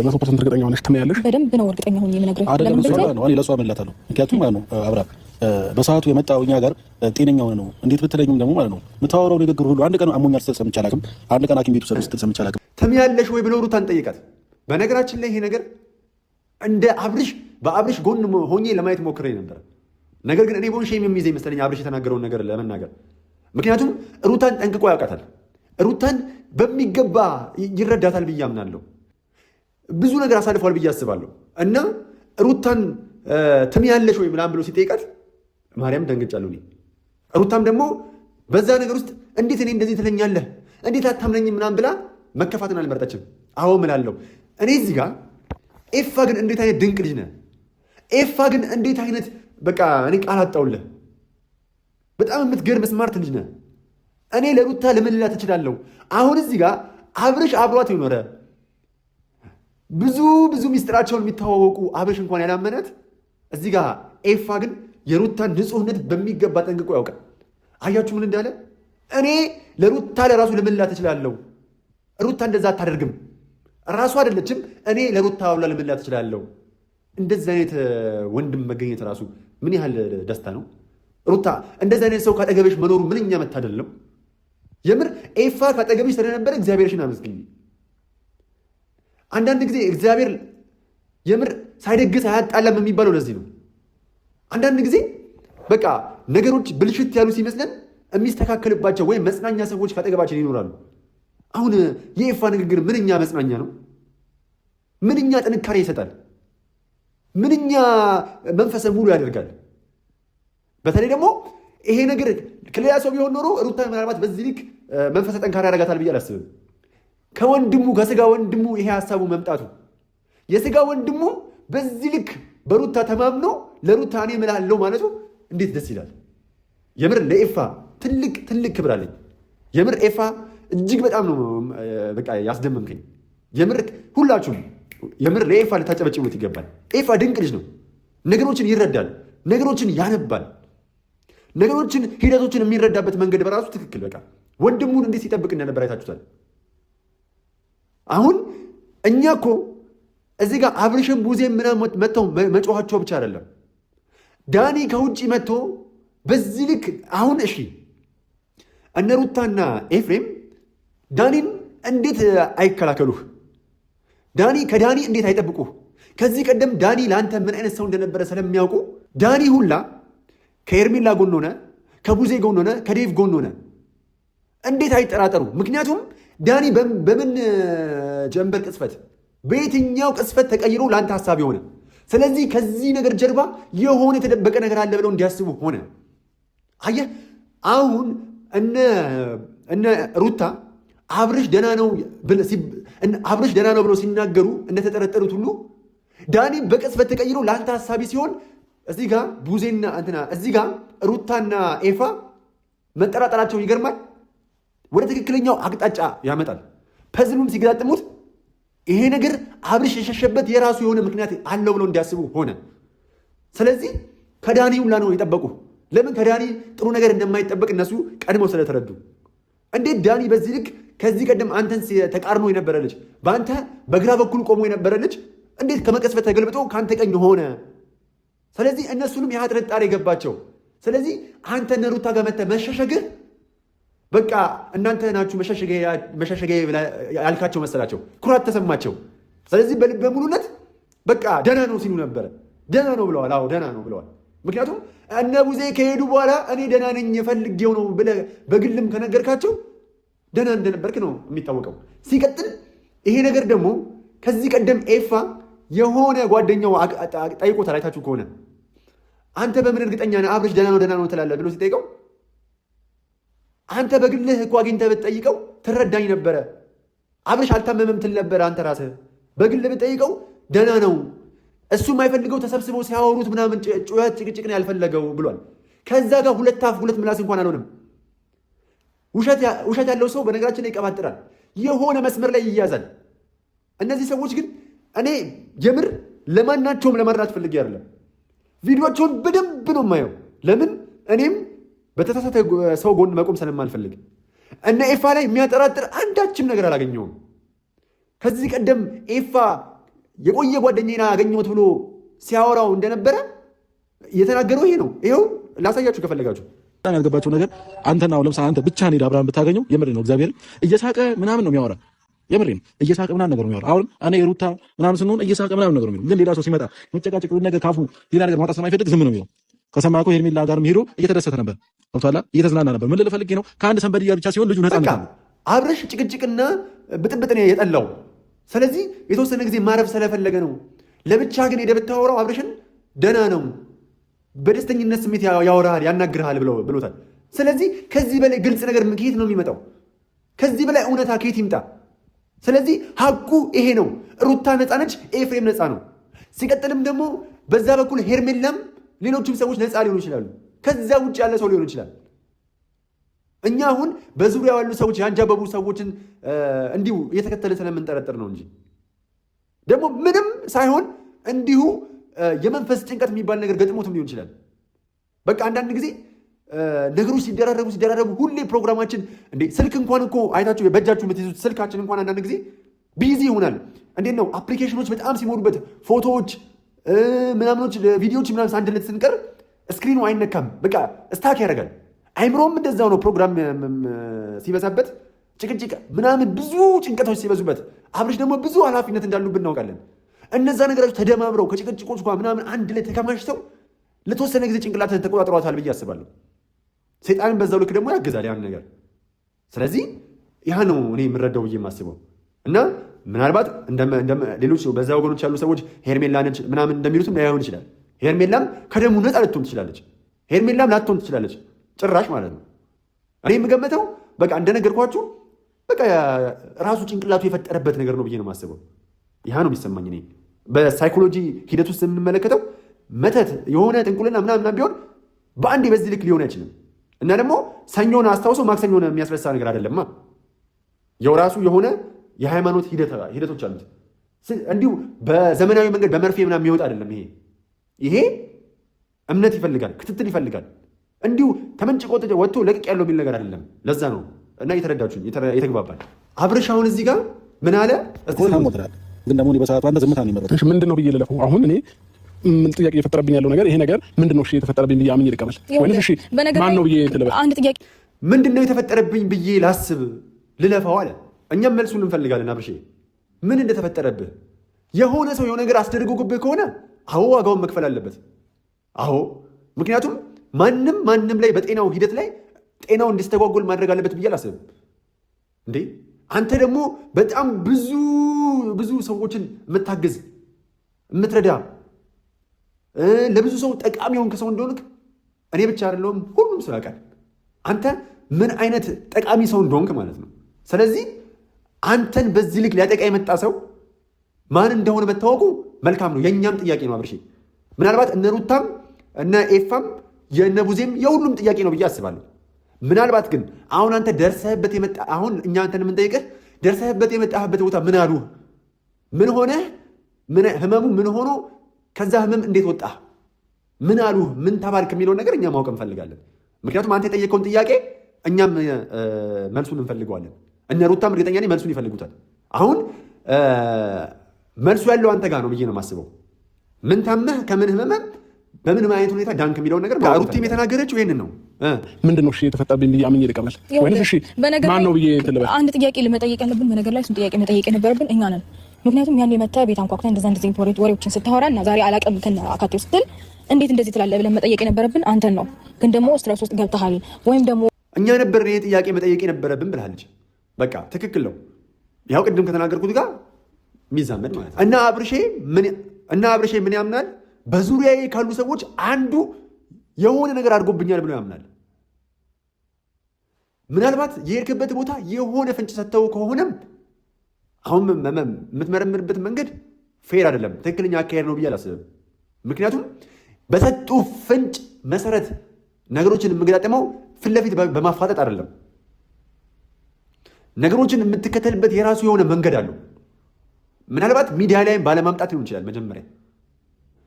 [SPEAKER 4] 100% እርግጠኛ ሆነሽ ትመያለሽ?
[SPEAKER 2] በደንብ ነው እርግጠኛ ሆኜ የምነግርህ።
[SPEAKER 3] ለምን ነው እኔ ለሷ መላታለሁ። ምክንያቱም ማለት ነው አብራ በሰዓቱ የመጣው እኛ ጋር ጤነኛ ሆነ ነው። እንዴት ብትለኝም ደግሞ ማለት ነው የምታወራው ንግግር ሁሉ አንድ ቀን አሞኛል ስትል ሰምቼ አላውቅም። አንድ ቀን ሐኪም ቤት ውሰድ ስትል ሰምቼ አላውቅም።
[SPEAKER 1] ትምያለሽ ወይ ብሎ ሩታን ጠይቃት። በነገራችን ላይ ይሄ ነገር እንደ አብርሽ በአብርሽ ጎን ሆኜ ለማየት ሞክሬ ነበር። ነገር ግን እኔ ቦን ሼም የሚይዘኝ መሰለኝ አብርሽ የተናገረውን ነገር ለመናገር። ምክንያቱም ሩታን ጠንቅቆ ያውቃታል። ሩታን በሚገባ ይረዳታል ብዬ አምናለሁ። ብዙ ነገር አሳልፏል ብዬ አስባለሁ። እና ሩታን ትምያለሽ ወይ ምናምን ብሎ ሲጠይቃት ማርያም ደንግጫለሁ እኔ። ሩታም ደግሞ በዛ ነገር ውስጥ እንዴት እኔ እንደዚህ ትለኛለህ፣ እንዴት አታምነኝም ምናምን ብላ መከፋትን አልመረጠችም። አዎ እምላለሁ እኔ እዚህ ጋር ኤፋ ግን እንዴት አይነት ድንቅ ልጅ ነህ! ኤፋ ግን እንዴት አይነት በቃ እኔ ቃል አጣሁልህ። በጣም የምትገርም ስማርት ልጅ ነህ። እኔ ለሩታ ልምልላት እችላለሁ። አሁን እዚህ ጋር አብርሽ አብሯት የኖረ ብዙ ሚስጥራቸውን የሚተዋወቁ አብርሽ እንኳን ያላመናት፣ እዚህ ጋር ኤፋ ግን የሩታን ንጹህነት በሚገባ ጠንቅቆ ያውቃል። አያችሁ ምን እንዳለ? እኔ ለሩታ ለራሱ ልምልላት እችላለሁ። ሩታ እንደዛ አታደርግም። ራሱ አይደለችም። እኔ ለሩታ ብላ ልምላት እችላለሁ። እንደዚህ አይነት ወንድም መገኘት ራሱ ምን ያህል ደስታ ነው። ሩታ እንደዚህ አይነት ሰው ካጠገበሽ መኖሩ ምንኛ መታደል ነው። የምር ኤፋ ካጠገበሽ ስለነበረ እግዚአብሔርሽን አመስግኝ። አንዳንድ ጊዜ እግዚአብሔር የምር ሳይደግስ አያጣላም የሚባለው ለዚህ ነው። አንዳንድ ጊዜ በቃ ነገሮች ብልሽት ያሉ ሲመስለን የሚስተካከልባቸው ወይም መጽናኛ ሰዎች ካጠገባችን ይኖራሉ። አሁን የኤፋ ንግግር ምንኛ መጽናኛ ነው። ምንኛ ጥንካሬ ይሰጣል። ምንኛ መንፈሰ ሙሉ ያደርጋል። በተለይ ደግሞ ይሄ ነገር ከሌላ ሰው ቢሆን ኖሮ ሩታ ምናልባት በዚህ ልክ መንፈሰ ጠንካራ ያደርጋታል ብዬ አላስብም። ከወንድሙ ከስጋ ወንድሙ ይሄ ሀሳቡ መምጣቱ የስጋ ወንድሙ በዚህ ልክ በሩታ ተማምኖ ለሩታ እኔ እምላለሁ ማለቱ እንዴት ደስ ይላል። የምር ለኤፋ ትልቅ ክብር አለኝ። የምር ኤፋ እጅግ በጣም ነው በቃ ያስደመምከኝ። የምር ሁላችሁም የምር ለኤፋ ልታጨበጭቡት ይገባል። ኤፋ ድንቅ ልጅ ነው። ነገሮችን ይረዳል፣ ነገሮችን ያነባል፣ ነገሮችን ሂደቶችን የሚረዳበት መንገድ በራሱ ትክክል። በቃ ወንድሙን እንዴት ሲጠብቅ እንደነበር አይታችሁታል። አሁን እኛ እኮ እዚህ ጋር አብርሽን ቡዜም ምናምን መጥተው መጮኋቸው ብቻ አይደለም። ዳኒ ከውጭ መጥቶ በዚህ ልክ አሁን እሺ እነ ሩታና ኤፍሬም ዳኒን እንዴት አይከላከሉህ? ከዳኒ እንዴት አይጠብቁህ? ከዚህ ቀደም ዳኒ ለአንተ ምን አይነት ሰው እንደነበረ ስለሚያውቁ ዳኒ ሁላ ከኤርሜላ ጎን ሆነ፣ ከቡዜ ጎን ሆነ፣ ከዴቭ ጎን ሆነ። እንዴት አይጠራጠሩ? ምክንያቱም ዳኒ በምን ጀንበር ቅጽበት፣ በየትኛው ቅጽበት ተቀይሮ ለአንተ ሀሳብ የሆነ። ስለዚህ ከዚህ ነገር ጀርባ የሆነ የተደበቀ ነገር አለ ብለው እንዲያስቡ ሆነ። አየህ አሁን እነ ሩታ አብርሽ ደህና ነው ብለው ሲናገሩ እንደተጠረጠሩት ሁሉ ዳኒ በቅጽበት ተቀይሮ ለአንተ ሀሳቢ ሲሆን እዚህ ጋር ቡዜና እንትና እዚህ ጋር ሩታና ኤፋ መጠራጠራቸው ይገርማል። ወደ ትክክለኛው አቅጣጫ ያመጣል። ፐዝሉን ሲገጣጥሙት ይሄ ነገር አብርሽ የሸሸበት የራሱ የሆነ ምክንያት አለው ብለው እንዲያስቡ ሆነ። ስለዚህ ከዳኒ ሁላ ነው የጠበቁ። ለምን ከዳኒ ጥሩ ነገር እንደማይጠበቅ እነሱ ቀድመው ስለተረዱ። እንዴት ዳኒ በዚህ ልክ ከዚህ ቀደም አንተን ተቃርኖ የነበረ ልጅ፣ በአንተ በግራ በኩል ቆሞ የነበረ ልጅ እንዴት ከመቀስፈት ተገልብጦ ከአንተ ቀኝ ሆነ? ስለዚህ እነሱንም ያ ጥርጣሬ ገባቸው። ስለዚህ አንተ እነ ሩታ ጋር መተህ መሸሸግህ በቃ እናንተ ናችሁ መሸሸጊያ ያልካቸው መሰላቸው። ኩራት ተሰማቸው። ስለዚህ በልበ ሙሉነት በቃ ደህና ነው ሲሉ ነበረ። ደህና ነው ብለዋል። አዎ ደህና ነው ብለዋል። ምክንያቱም እነ ቡዜ ከሄዱ በኋላ እኔ ደህና ነኝ የፈልጌው ነው ብለህ በግልም ከነገርካቸው ደህና እንደነበርክ ነው የሚታወቀው። ሲቀጥል ይሄ ነገር ደግሞ ከዚህ ቀደም ኤፋ የሆነ ጓደኛው ጠይቆታል። አይታችሁ ከሆነ አንተ በምን እርግጠኛ ነህ አብርሽ ደህና ነው ትላለህ ብሎ ሲጠይቀው አንተ በግልህ እኮ አግኝተህ ብትጠይቀው ትረዳኝ ነበረ። አብርሽ አልታመመም ትል ነበረ። አንተ ራስህ በግልህ ብትጠይቀው ደህና ነው፣ እሱ የማይፈልገው ተሰብስበው ሲያወሩት ምናምን ጩኸት ጭቅጭቅ ነው ያልፈለገው ብሏል። ከዛ ጋር ሁለት አፍ ሁለት ምላስ እንኳን አልሆንም። ውሸት ያለው ሰው በነገራችን ላይ ይቀባጥራል፣ የሆነ መስመር ላይ ይያዛል። እነዚህ ሰዎች ግን እኔ የምር ለማናቸውም ለማድራት ፈልጌ አይደለም። ቪዲዮቸውን በደንብ ነው የማየው። ለምን እኔም በተሳሳተ ሰው ጎን መቆም ስለማልፈልግ እነ ኤፋ ላይ የሚያጠራጥር አንዳችም ነገር አላገኘውም። ከዚህ ቀደም ኤፋ የቆየ ጓደኛዬን አገኘሁት ብሎ ሲያወራው እንደነበረ የተናገረው ይሄ ነው። ይኸው ላሳያችሁ ከፈለጋችሁ።
[SPEAKER 3] በጣም ያልገባቸው ነገር አንተና ለምሳሌ አንተ ብቻህን ሄደህ አብርሃም ብታገኘው የምር ነው እግዚአብሔር እየሳቀ ምናምን ነው የሚያወራ። የምር ነው እየሳቀ ምናምን ነገር ነው የሚያወራ። አሁን እኔ ሩታ ምናምን ስንሆን እየሳቀ ምናምን ነገር ነው የሚለው። ግን ሌላ ሰው ሲመጣ መጨቃጨቅ ነገር ካፉ ሌላ ነገር ማውጣት ስለማይፈልግ ዝም ነው የሚለው። ከሰማህ እኮ ሄርሜላ ጋርም ሄዶ እየተደሰተ ነበር፣ ገብቶሃል? እየተዝናና ነበር። ምን ልፈልግ ነው ከአንድ ሰንበድ ጋር ብቻ ሲሆን ልጁ ነፃ ነው።
[SPEAKER 1] አብርሽ ጭቅጭቅና ብጥብጥ ነው የጠላው። ስለዚህ የተወሰነ ጊዜ ማረፍ ስለፈለገ ነው። ለብቻ ግን ሄደህ ብታወራው አብርሽን ደህና ነው፣ በደስተኝነት ስሜት ያወራሃል፣ ያናግርሃል ብሎታል። ስለዚህ ከዚህ በላይ ግልጽ ነገር ከየት ነው የሚመጣው? ከዚህ በላይ እውነታ ከየት ይምጣ? ስለዚህ ሀቁ ይሄ ነው። ሩታ ነፃ ነች፣ ኤፍሬም ነፃ ነው። ሲቀጥልም ደግሞ በዛ በኩል ሄርሜላም ሌሎችም ሰዎች ነፃ ሊሆኑ ይችላሉ። ከዛ ውጭ ያለ ሰው ሊሆን ይችላል። እኛ አሁን በዙሪያ ያሉ ሰዎች ያንጃበቡ ሰዎችን እንዲሁ እየተከተለ ስለምንጠረጥር ነው እንጂ ደግሞ ምንም ሳይሆን እንዲሁ የመንፈስ ጭንቀት የሚባል ነገር ገጥሞትም ሊሆን ይችላል። በቃ አንዳንድ ጊዜ ነገሮች ሲደራረቡ ሁሌ ፕሮግራማችን እንዴ ስልክ እንኳን እኮ አይታችሁ በእጃችሁ የምትይዙት ስልካችን እንኳን አንዳንድ ጊዜ ቢዚ ይሆናል። እንዴት ነው አፕሊኬሽኖች በጣም ሲሞሉበት ፎቶዎች ምናምኖች ቪዲዮዎች ምናምን አንድነት ስንቀር ስክሪኑ አይነካም፣ በቃ ስታክ ያደርጋል። አይምሮም እንደዛው ነው። ፕሮግራም ሲበዛበት ጭቅጭቅ ምናምን ብዙ ጭንቀቶች ሲበዙበት፣ አብርሽ ደግሞ ብዙ ኃላፊነት እንዳሉብን እናውቃለን። እነዛ ነገሮች ተደማምረው ከጭቅጭቆች ጋር ምናምን አንድ ላይ ተከማችተው ለተወሰነ ጊዜ ጭንቅላት ተቆጣጥሯታል ብዬ አስባለሁ። ሰይጣንን በዛው ልክ ደግሞ ያግዛል ያን ነገር። ስለዚህ ያ ነው እኔ የምረዳው ብዬ የማስበው እና ምናልባት ሌሎች በዛ ወገኖች ያሉ ሰዎች ሄርሜላ ነች ምናምን እንደሚሉትም ላይሆን ይችላል። ሄርሜላም ከደሙ ነፃ ልትሆን ትችላለች። ሄርሜላም ላትሆን ትችላለች ጭራሽ ማለት ነው። እኔ የምገመተው በቃ እንደነገርኳችሁ በቃ ራሱ ጭንቅላቱ የፈጠረበት ነገር ነው ብዬ ነው የማስበው። ያ ነው የሚሰማኝ እኔ በሳይኮሎጂ ሂደት ውስጥ የምንመለከተው መተት የሆነ ጥንቁልና ምናምን ቢሆን በአንዴ በዚህ ልክ ሊሆን አይችልም። እና ደግሞ ሰኞን አስታውሶ ማክሰኞን የሚያስረሳ ነገር አይደለማ። የራሱ የሆነ የሃይማኖት ሂደቶች አሉት። እንዲሁ በዘመናዊ መንገድ በመርፌ ምናምን የሚወጣ አይደለም። ይሄ እምነት ይፈልጋል፣ ክትትል ይፈልጋል። እንዲሁ ተመንጭቆ ወጥቶ ለቅቅ ያለው የሚል ነገር አይደለም። ለዛ ነው እና የተረዳችሁኝ፣ የተግባባል። አብርሽ አሁን እዚህ ጋር ምን አለ?
[SPEAKER 3] ግን ደግሞ በሰዓቱ አንተ ዝምታ ነው የመረጠው።
[SPEAKER 4] ምንድን ነው ብዬ ልለፈው? አሁን እኔ ምን ጥያቄ እየፈጠረብኝ ያለው ነገር ይሄ ነገር ምንድን ነው? እሺ የተፈጠረብኝ ብዬ አምኜ ልቀበል ወይስ እሺ ማን ነው ብዬ ልበል?
[SPEAKER 2] አንድ ጥያቄ
[SPEAKER 1] ምንድን ነው የተፈጠረብኝ ብዬ ላስብ ልለፈው አለ። እኛም መልሱን እንፈልጋለን። አብርሽ ምን እንደተፈጠረብህ የሆነ ሰው የሆነ ነገር አስደርጎብህ ከሆነ አዎ ዋጋውን መክፈል አለበት። አዎ ምክንያቱም ማንም ላይ በጤናው ሂደት ላይ ጤናው እንዲስተጓጎል ማድረግ አለበት ብዬ አላስብም። እንዴ አንተ ደግሞ በጣም ብዙ ሰዎችን የምታግዝ የምትረዳ ለብዙ ሰው ጠቃሚ የሆንክ ሰው እንደሆንክ እኔ ብቻ አይደለሁም ሁሉም ሰው ያውቃል። አንተ ምን አይነት ጠቃሚ ሰው እንደሆንክ ማለት ነው። ስለዚህ አንተን በዚህ ልክ ሊያጠቃ የመጣ ሰው ማን እንደሆነ መታወቁ መልካም ነው። የእኛም ጥያቄ ነው አብርሽ። ምናልባት እነ ሩታም እነ ኤፋም የእነ ቡዜም የሁሉም ጥያቄ ነው ብዬ አስባለሁ። ምናልባት ግን አሁን አንተ ደርሰህበት የመጣ አሁን እኛ አንተን የምንጠይቅህ ደርሰህበት የመጣህበት ቦታ ምን አሉ? ምን ሆነ? ህመሙ ምን ሆኖ ከዛ ህመም እንዴት ወጣ? ምን አሉ? ምን ተባልክ? የሚለውን ነገር እኛ ማወቅ እንፈልጋለን። ምክንያቱም አንተ የጠየቀውን ጥያቄ እኛም መልሱን እንፈልገዋለን። እነ ሩታም እርግጠኛ ነኝ መልሱን ይፈልጉታል። አሁን መልሱ ያለው አንተ ጋር ነው ብዬ ነው የማስበው። ምን ታመህ ከምን ህመም በምን አይነት ሁኔታ ዳንክ የሚለውን ነገር ሩቲም የተናገረችው ይሄንን ነው።
[SPEAKER 4] ምንድን ነው እሺ የተፈጠረብኝ ብዬ አምኜ ልቀበል ወይስ እሺ ማን ነው ብዬ ልበል?
[SPEAKER 2] አንድ ጥያቄ መጠየቅ ያለብን በነገር ላይ እሱን ጥያቄ መጠየቅ የነበረብን እኛ ነን። ምክንያቱም ያን የመጣ ቤት አንኳኩተን እንደዚህ ወሬዎችን ስታወራ እና ዛሬ አላቀም አካቴው ስትል እንዴት እንደዚህ ትላለህ ብለን መጠየቅ የነበረብን አንተን ነው። ግን ደግሞ ስትረስ ውስጥ ገብተሃል ወይም ደግሞ
[SPEAKER 1] እኛ ነበር ይሄ ጥያቄ መጠየቅ የነበረብን ብላለች። በቃ ትክክል ነው። ያው ቅድም ከተናገርኩት ጋር የሚዛመድ ማለት እና አብርሼ ምን ያምናል? በዙሪያዬ ካሉ ሰዎች አንዱ የሆነ ነገር አድርጎብኛል ብሎ ያምናል። ምናልባት የሄድክበት ቦታ የሆነ ፍንጭ ሰጥተው ከሆነም አሁን የምትመረምርበት መንገድ ፌር አይደለም፣ ትክክለኛ አካሄድ ነው ብዬ አላስብም። ምክንያቱም በሰጡ ፍንጭ መሰረት ነገሮችን የምገጣጠመው ፊት ለፊት በማፋጠጥ አይደለም። ነገሮችን የምትከተልበት የራሱ የሆነ መንገድ አለው። ምናልባት ሚዲያ ላይም ባለማምጣት ሊሆን ይችላል መጀመሪያ።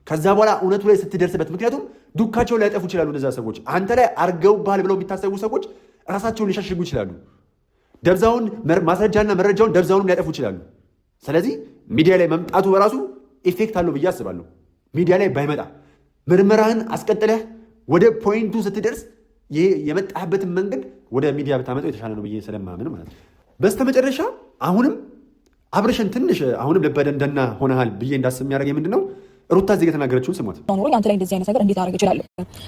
[SPEAKER 1] ከዛ በኋላ እውነቱ ላይ ስትደርስበት፣ ምክንያቱም ዱካቸውን ሊያጠፉ ይችላሉ እነዛ ሰዎች። አንተ ላይ አርገውብሃል ብለው የሚታሰቡ ሰዎች ራሳቸውን ሊሸሽጉ ይችላሉ። ደብዛውን ማስረጃና መረጃውን ደብዛውንም ሊያጠፉ ይችላሉ። ስለዚህ ሚዲያ ላይ መምጣቱ በራሱ ኢፌክት አለው ብዬ አስባለሁ። ሚዲያ ላይ ባይመጣ ምርመራህን አስቀጥለህ ወደ ፖይንቱ ስትደርስ የመጣህበትን መንገድ ወደ ሚዲያ ብታመጣው የተሻለ ነው ብዬ ስለማምን ማለት ነው። በስተመጨረሻ አሁንም አብርሽን ትንሽ አሁንም ልበደንደና ሆነሃል ብዬ እንዳስብ የሚያደርገኝ ምንድን ነው ሩታ እዚህ የተናገረችውን ስሟት።
[SPEAKER 2] ኖሮ አንተ ላይ እንደዚህ አይነት ነገር እንዴት አደረግ እችላለሁ?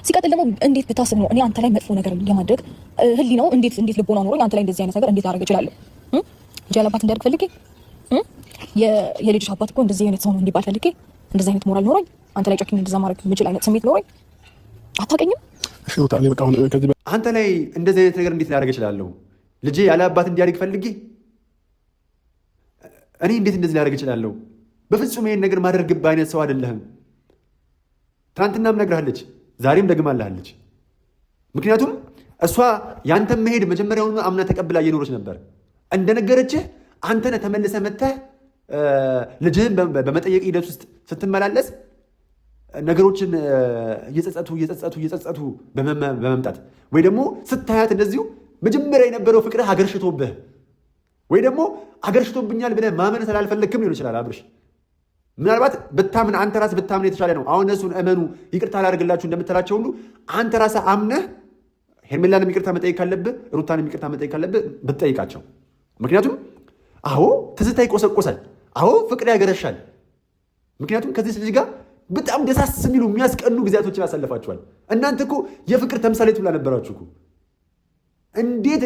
[SPEAKER 2] ሲቀጥል ደግሞ እንዴት ብታስብ ነው እኔ አንተ ላይ መጥፎ ነገር የማድረግ ህሊናው እንዴት ልቦና ኖሮ አንተ ላይ እንደዚህ አይነት ነገር እንዴት አደረግ እችላለሁ? ጃላባት እንዳደርግ ፈልጌ የልጅሽ አባት እኮ እንደዚህ አይነት ሰው ነው እንዲባል ፈልጌ እንደዚህ አይነት ሞራል ኖሮኝ አንተ ላይ ጨክኝ እንደዛ ማድረግ የምችል አይነት ስሜት ኖሮኝ አታውቅኝም?
[SPEAKER 4] እሺ ሩታ እኔ በቃ አሁን ከዚህ
[SPEAKER 1] አንተ ላይ እንደዚህ አይነት ነገር እንዴት ላደርግ እችላለሁ? ልጄ ያለ አባት እንዲያድግ ፈልጌ እኔ እንዴት እንደዚህ ላደርግ እችላለሁ? በፍጹም ይሄን ነገር ማደርግብህ አይነት ሰው አይደለህም። ትናንትናም ነግርሃለች፣ ዛሬም ደግማልሃለች። ምክንያቱም እሷ ያንተን መሄድ መጀመሪያውኑ አምና ተቀብላ እየኖረች ነበር። እንደነገረችህ አንተነህ ተመልሰህ መጥተህ ልጅህን በመጠየቅ ሂደት ውስጥ ስትመላለስ ነገሮችን እየጸጸቱ በመምጣት ወይ ደግሞ ስታያት እንደዚሁ መጀመሪያ የነበረው ፍቅርህ አገርሽቶብህ ወይ ደግሞ አገርሽቶብኛል ብለህ ማመን ስላልፈለግክም ሊሆን ይችላል። አብርሽ ምናልባት ብታምን አንተ ራስህ ብታምን የተሻለ ነው። አሁን እነሱን እመኑ ይቅርታ ላደርግላችሁ እንደምትላቸው ሁሉ አንተ ራስህ አምነህ ሄርሜላንም ይቅርታ መጠየቅ ካለብህ ሩታንም ይቅርታ መጠየቅ ካለብህ ብትጠይቃቸው። ምክንያቱም አዎ ትዝታ ይቆሰቆሳል፣ አዎ ፍቅር ያገረሻል። ምክንያቱም ከዚህ ልጅ ጋር በጣም ደሳስ የሚሉ የሚያስቀኑ ጊዜያቶችን አሳልፋችኋል። እናንተ እኮ የፍቅር ተምሳሌት ሁላ ነበራችሁ እኮ። እንዴት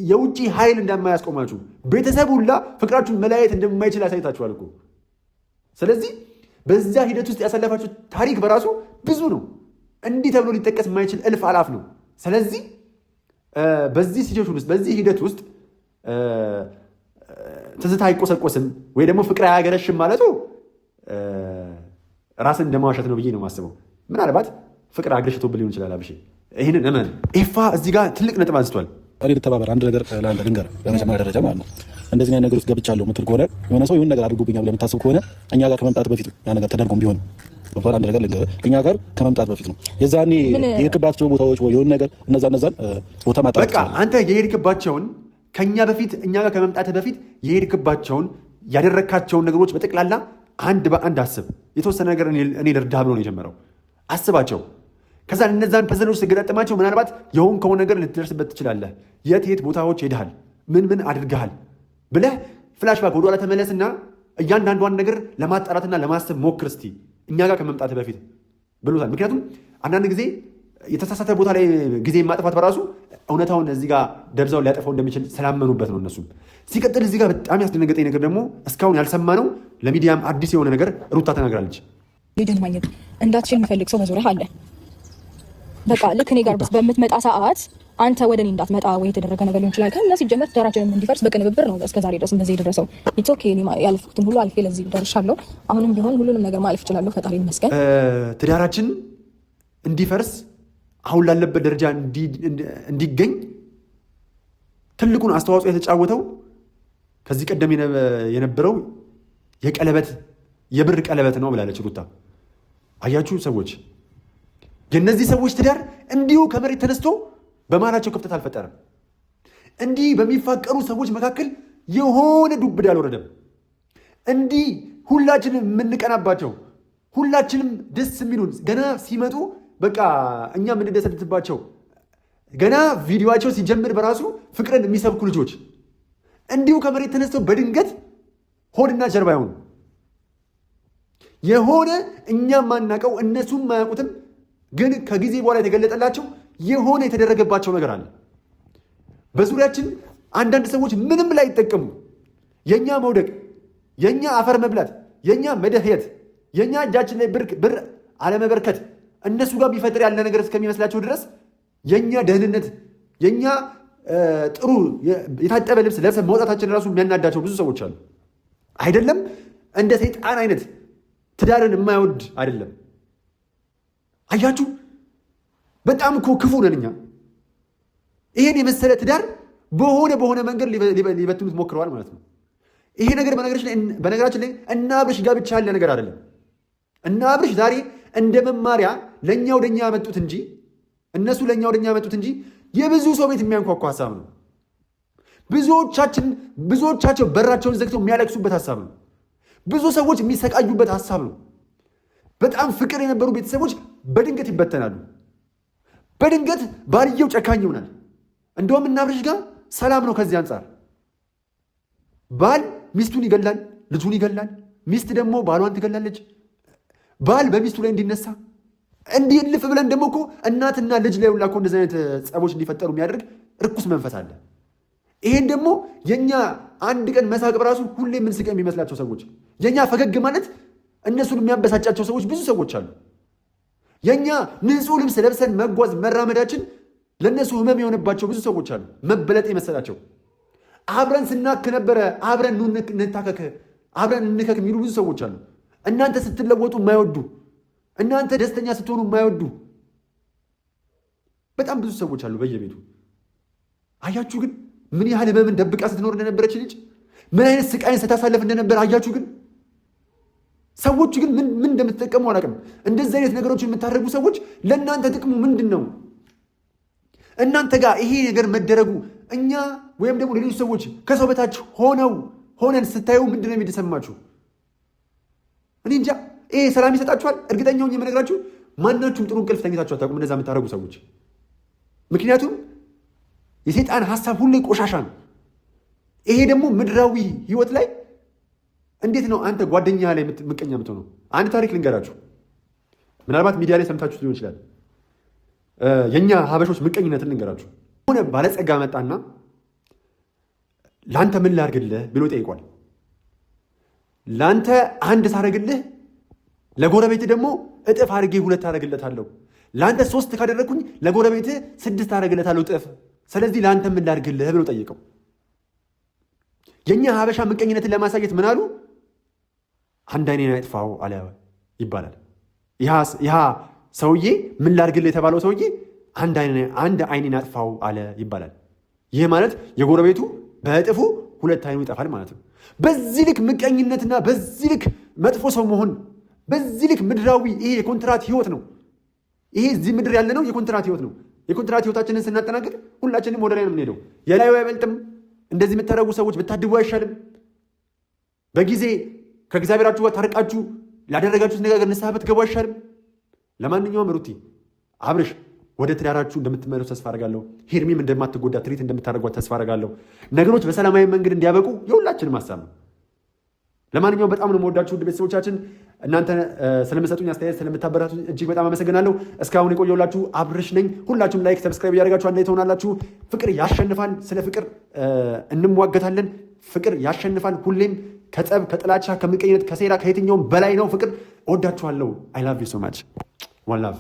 [SPEAKER 1] የውጭ ኃይል እንደማያስቆማችሁ ቤተሰብ ሁላ ፍቅራችሁን መለያየት እንደማይችል አሳይታችኋል እኮ። ስለዚህ በዛ ሂደት ውስጥ ያሳለፋችሁ ታሪክ በራሱ ብዙ ነው። እንዲህ ተብሎ ሊጠቀስ የማይችል እልፍ አላፍ ነው። ስለዚህ በዚህ ሲቹዌሽን ውስጥ በዚህ ሂደት ውስጥ ትዝታ አይቆሰቆስም ወይ ደግሞ ፍቅር አያገረሽም ማለቱ ራስን እንደማዋሸት ነው ብዬ ነው የማስበው። ምናልባት ፍቅር አገረሽቶብህ ሊሆን ይችላል። አብሽ ይህንን እመን። ኤፋ እዚህ ጋር ትልቅ ነጥብ አንስቷል።
[SPEAKER 3] እኔ ልተባበር አንድ ነገር ለአንተ ልንገርህ፣ በመጀመሪያ ደረጃ ማለት ነው እንደዚህ አይነት ነገር ውስጥ ገብቻለሁ የምትል ከሆነ የሆነ ሰው የሆነ ነገር አድርጎብኛል ብለህ የምታስብ ከሆነ እኛ ጋር ከመምጣት በፊት ነው ያ ነገር ተደርጎም ቢሆን በኋላ አንድ ነገር ልንገርህ፣ እኛ ጋር ከመምጣት በፊት ነው የዛኔ የሄድክባቸው ቦታዎች ወይ የሆነ ነገር እነዛን ቦታ ማጣት
[SPEAKER 1] በቃ አንተ የሄድክባቸውን ከኛ በፊት እኛ ጋር ከመምጣት በፊት የሄድክባቸውን ያደረካቸውን ነገሮች በጠቅላላ አንድ በአንድ አስብ። የተወሰነ ነገር እኔ ልርዳህ ብሎ ነው የጀመረው። አስባቸው። ከዛ እነዛን ፐዘሎች ስገጣጥማቸው ምናልባት የሆን ከሆነ ነገር ልትደርስበት ትችላለህ። የት ቦታዎች ሄድሃል፣ ምን አድርገሃል ብለህ ፍላሽባክ ወደኋላ ተመለስና እያንዳንዷን ነገር ለማጣራትና ለማሰብ ሞክር እስቲ እኛ ጋር ከመምጣት በፊት ብሎታል። ምክንያቱም አንዳንድ ጊዜ የተሳሳተ ቦታ ላይ ጊዜ ማጥፋት በራሱ እውነታውን እዚህ ጋር ደብዛውን ሊያጠፋው እንደሚችል ስላመኑበት ነው እነሱም። ሲቀጥል እዚህ ጋር በጣም ያስደነገጠኝ ነገር ደግሞ እስካሁን ያልሰማነው ለሚዲያም አዲስ የሆነ ነገር ሩታ ተናግራለች።
[SPEAKER 2] ልጅን ማግኘት እንዳትችል የሚፈልግ ሰው በዙሪያ አለ። በቃ ልክ እኔ ጋር በምትመጣ ሰዓት አንተ ወደ እኔ እንዳትመጣ ወይ የተደረገ ነገር ሊሆን ይችላል። ከእነሱ ሲጀመር ትዳራችንም እንዲፈርስ በቅንብር ነው እስከዛሬ ድረስ እንደዚህ የደረሰው። ኢትስ ኦኬ ያለፍኩትን ሁሉ አልፌ ለዚህ ደርሻለሁ። አሁንም ቢሆን ሁሉንም ነገር ማለፍ እችላለሁ። ፈጣሪ ይመስገን።
[SPEAKER 1] ትዳራችን እንዲፈርስ አሁን ላለበት ደረጃ እንዲገኝ ትልቁን አስተዋጽኦ የተጫወተው ከዚህ ቀደም የነበረው የብር ቀለበት ነው ብላለች ሩታ። አያችሁ ሰዎች፣ የእነዚህ ሰዎች ትዳር እንዲሁ ከመሬት ተነስቶ በመሃላቸው ክፍተት አልፈጠረም። እንዲህ በሚፋቀሩ ሰዎች መካከል የሆነ ዱብዳ አልወረደም። እንዲህ ሁላችንም የምንቀናባቸው ሁላችንም ደስ የሚሉን ገና ሲመጡ በቃ እኛ የምንደሰትባቸው ገና ቪዲዮቸው ሲጀምር በራሱ ፍቅርን የሚሰብኩ ልጆች እንዲሁ ከመሬት ተነስተው በድንገት ሆድና ጀርባ ይሆኑ የሆነ እኛም ማናቀው እነሱም ማያውቁትም ግን ከጊዜ በኋላ የተገለጠላቸው የሆነ የተደረገባቸው ነገር አለ። በዙሪያችን አንዳንድ ሰዎች ምንም ላይ ይጠቀሙ የኛ መውደቅ፣ የኛ አፈር መብላት፣ የኛ መደህየት፣ የኛ እጃችን ላይ ብር አለመበርከት እነሱ ጋር ቢፈጥር ያለ ነገር እስከሚመስላቸው ድረስ የኛ ደህንነት፣ የኛ ጥሩ የታጠበ ልብስ ለብሰን መውጣታችን ራሱ የሚያናዳቸው ብዙ ሰዎች አሉ። አይደለም እንደ ሰይጣን አይነት ትዳርን የማይወድ አይደለም። አያችሁ፣ በጣም እኮ ክፉ ነን እኛ። ይሄን የመሰለ ትዳር በሆነ መንገድ ሊበትኑት ሞክረዋል ማለት ነው። ይሄ ነገር በነገራችን ላይ እነ አብርሽ ጋር ብቻ ያለ ነገር አይደለም። እነ አብርሽ ዛሬ እንደ መማሪያ ለእኛ ወደኛ ያመጡት እንጂ እነሱ ለእኛ ወደኛ ያመጡት እንጂ የብዙ ሰው ቤት የሚያንኳኳ ሀሳብ ነው። ብዙዎቻቸው በራቸውን ዘግተው የሚያለቅሱበት ሀሳብ ነው። ብዙ ሰዎች የሚሰቃዩበት ሀሳብ ነው። በጣም ፍቅር የነበሩ ቤተሰቦች በድንገት ይበተናሉ። በድንገት ባልየው ጨካኝ ይሆናል። እንደውም እና አብርሽ ጋር ሰላም ነው። ከዚህ አንጻር ባል ሚስቱን ይገላል፣ ልጁን ይገላል። ሚስት ደግሞ ባሏን ትገላለች። ባል በሚስቱ ላይ እንዲነሳ እንዲህ እልፍ ብለን ደግሞ እኮ እናትና ልጅ ላይ ሁላ እኮ እንደዚህ አይነት ጸቦች እንዲፈጠሩ የሚያደርግ ርኩስ መንፈስ አለ። ይሄን ደግሞ የኛ አንድ ቀን መሳቅ በራሱ ሁሌ የምንስቅ የሚመስላቸው ሰዎች፣ የኛ ፈገግ ማለት እነሱን የሚያበሳጫቸው ሰዎች ብዙ ሰዎች አሉ። የኛ ንጹህ ልብስ ለብሰን መጓዝ መራመዳችን ለእነሱ ህመም የሆነባቸው ብዙ ሰዎች አሉ። መበለጥ የመሰላቸው አብረን ስናክ ነበረ፣ አብረን እንታከክ፣ አብረን እንከክ የሚሉ ብዙ ሰዎች አሉ። እናንተ ስትለወጡ የማይወዱ፣ እናንተ ደስተኛ ስትሆኑ የማይወዱ በጣም ብዙ ሰዎች አሉ በየቤቱ። አያችሁ ግን ምን ያህል ህመምን ደብቃ ስትኖር እንደነበረች ልጅ፣ ምን አይነት ስቃይን ስታሳለፍ እንደነበር አያችሁ ግን። ሰዎቹ ግን ምን እንደምትጠቀሙ አላውቅም። እንደዚህ አይነት ነገሮችን የምታደርጉ ሰዎች ለእናንተ ጥቅሙ ምንድን ነው? እናንተ ጋር ይሄ ነገር መደረጉ እኛ ወይም ደግሞ ሌሎች ሰዎች ከሰው በታች ሆነን ስታዩ ምንድን ነው የሚሰማችሁ? እኔ እንጃ። ይሄ ሰላም ይሰጣችኋል? እርግጠኛው የምነግራችሁ ማናችሁም ጥሩ እንቅልፍ ተኝታችሁ አታውቁም እንደዛ የምታደርጉ ሰዎች። ምክንያቱም የሰይጣን ሀሳብ ሁሌ ቆሻሻ ነው። ይሄ ደግሞ ምድራዊ ህይወት ላይ እንዴት ነው አንተ ጓደኛ ላይ ምቀኛ የምትሆነው? አንድ ታሪክ ልንገራችሁ። ምናልባት ሚዲያ ላይ ሰምታችሁ ሊሆን ይችላል። የኛ ሀበሾች ምቀኝነትን ልንገራችሁ። ሆነ ባለጸጋ መጣና ለአንተ ምን ላርግልህ ብሎ ጠይቋል። ለአንተ አንድ ሳረግልህ ለጎረቤት ደግሞ እጥፍ አድርጌ 2 አረግለታለሁ። ለአንተ 3 ካደረግኩኝ ለጎረቤት 6 አረግለታለሁ እጥፍ። ስለዚህ ለአንተ ምን ላርግልህ ብሎ ጠይቀው። የኛ ሀበሻ ምቀኝነትን ለማሳየት ምን አሉ? አንድ አይኔን ያጥፋው አለ ይባላል። ያ ሰውዬ ምን ላርግልህ የተባለው ሰውዬ አንድ አይኔን ያጥፋው አለ ይባላል። ይህ ማለት የጎረቤቱ በእጥፉ 2 አይኑ ይጠፋል ማለት ነው። በዚህ ልክ ምቀኝነትና በዚህ ልክ መጥፎ ሰው መሆን፣ በዚህ ልክ ምድራዊ ይሄ የኮንትራት ህይወት ነው። ይሄ እዚህ ምድር ያለ ነው የኮንትራት ህይወት ነው። የኮንትራት ህይወታችንን ስናጠናቅቅ ሁላችንም ወደ ላይ ነው የምንሄደው። የላዩ አይበልጥም። እንደዚህ የምታደርጉ ሰዎች ብታድቡ አይሻልም? በጊዜ ከእግዚአብሔራችሁ ጋር ታርቃችሁ ላደረጋችሁት ነገር ንስሐ ብትገቡ አይሻልም? ለማንኛውም ሩቲ፣ አብርሽ ወደ ትዳራችሁ እንደምትመለሱ ተስፋ አደርጋለሁ። ሄርሜም እንደማትጎዳ ትሪት እንደምታደርጓት ተስፋ አደርጋለሁ። ነገሮች በሰላማዊ መንገድ እንዲያበቁ የሁላችንም ሀሳብ ነው። ለማንኛውም በጣም ነው የምወዳችሁ ውድ ቤተሰቦቻችን። እናንተ ስለምሰጡኝ አስተያየት ስለምታበረታቱ እጅግ በጣም አመሰግናለሁ። እስካሁን የቆየሁላችሁ አብርሽ ነኝ። ሁላችሁም ላይክ፣ ሰብስክራይብ እያደረጋችሁ አንድ ላይ ትሆናላችሁ። ፍቅር ያሸንፋል። ስለ ፍቅር እንሟገታለን። ፍቅር ያሸንፋል። ሁሌም ከጸብ፣ ከጥላቻ፣ ከምቀኝነት፣ ከሴራ ከየትኛውም በላይ ነው ፍቅር። እወዳችኋለሁ። አይ ላቭ ዩ ሶ ማች። ዋን ላቭ